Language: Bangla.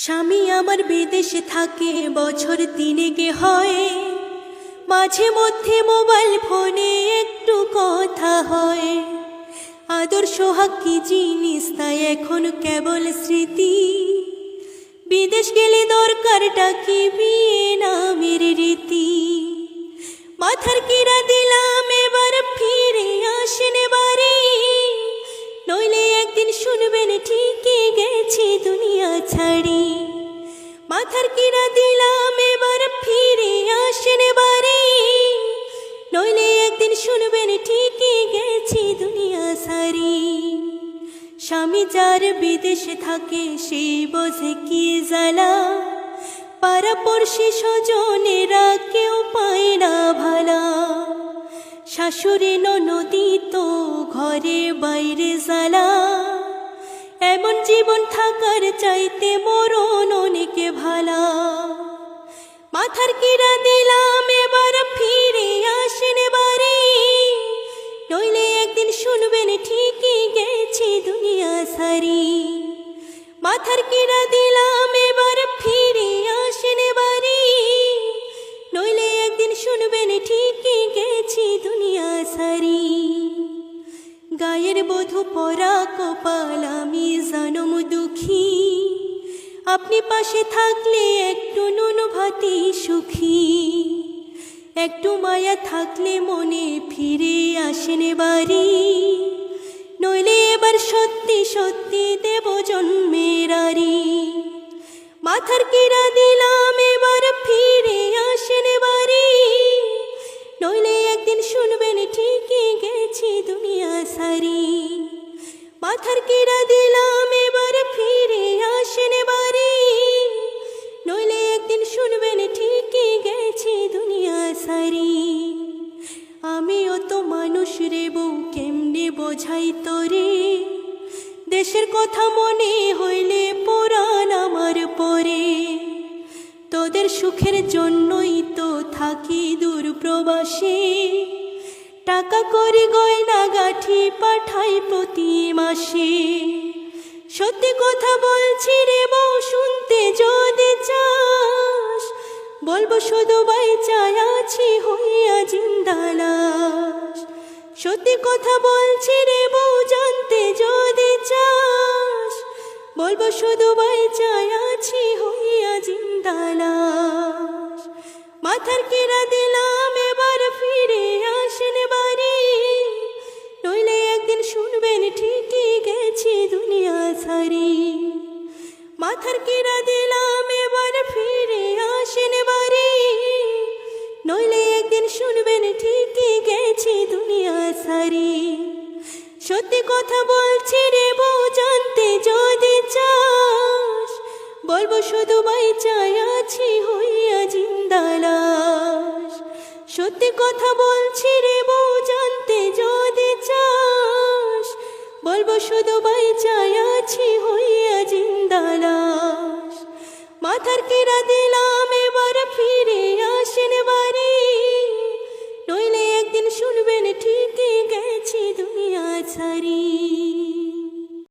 স্বামী আমার বিদেশে থাকে, বছর তিনেকে হয়। মাঝে মধ্যে মোবাইল ফোনে একটু কথা হয়। আদর সোহাগ কি জিনিস তাই এখন কেবল স্মৃতি। বিদেশ গেলে দরকারটা কি বিয়ে নামের রীতি। মাথার কিরা দিলাম এবার ফিরে আসেন বাড়ি, নইলে একদিন শুনবেন ঠিকই গেছি দুনিয়া ছাড়ি। মাথার কিরা দিলাম এবার ফিরে আসেন বাড়ি, নইলে একদিন শুনবেন ঠিকই গেছি দুনিয়া ছাড়ি। স্বামী যার বিদেশে থাকে সেই বোঝে কি জ্বালা, পাড়াপড়শি স্বজনেরা কেউ পায় না ভালা। শাশুড়ি ননদি তো ঘরে বাইরে জ্বালা, এমন জীবন থাকার চাইতে মরণ অনেক ভালা। মাথার কিরা দিলাম এবার ফিরে আসেন বাড়ি, নইলে একদিন শুনবেন ঠিকই গেছি দুনিয়া ছাড়ি। মাথার কিরা দিলাম এবার ফিরে আসেন বাড়ি, নইলে একদিন শুনবেন ঠিকই গেছি দুনিয়া ছাড়ি। গায়ের বধূ পরা কপাল আমি জনম দুঃখী, আপনি পাশে থাকলে একটু নুন ভাতি সুখী। একটু মায়া থাকলে মনে ফিরে আসেন বাড়ি, নইলে এবার সত্যি সত্যি দেব জন্মের আরি। মাথার কিরা দিলাম এবার ফিরে আসেন বাড়ি, নইলে একদিন শুনবেন ঠিকই গেছি দুনিয়া ছাড়ি। মাথার কিরা দিলাম এবার ফিরে আসেন বাড়ি, নইলে একদিন শুনবেন ঠিকই গেছি দুনিয়া ছাড়ি। আমিও তো মানুষ রে বউ, কেমনে বোঝাই তোরে, দেশের কথা মনে হইলে পোড়ান আমার পরে। তোদের সুখের জন্যই তো থাকি দূর প্রবাসে, টাকা করে গয়না গাঠি পাঠাই প্রতি মাসে। সত্যি কথা বলছি রে বউ, শুনতে যদি চাস, বলবো শুধু বাইচায় আছি হইয়া জিন্দা লাশ। সত্যি কথা বলছি রে বউ, জানতে যদি চাস, বলবো শুধু বাইচায় আছি হইয়া জিন্দা লাশ। মাথার কিরা দিলাম এবার ফিরে আসেন বাড়ি, নইলে একদিন শুনবেন ঠিকই গেছি দুনিয়া ছাড়ি। মাথার কিরা দিলাম এবার ফিরে আসেন বাড়ি, নইলে একদিন শুনবেন ঠিকই গেছি দুনিয়া ছাড়ি। সত্যি কথা বলছি রে বউ, জানতে যদি চাস, বলবো শুধু বাইচায় আছি হইয়া জিন্দা লাশ। সত্যি কথা বলছি রে বউ, জানতে যদি চাস, বলবো শুধু বাইচায় আছি হইয়া জিন্দা লাশ। মাথার কিরা দিলাম এবার ফিরে আসেন বাড়ি,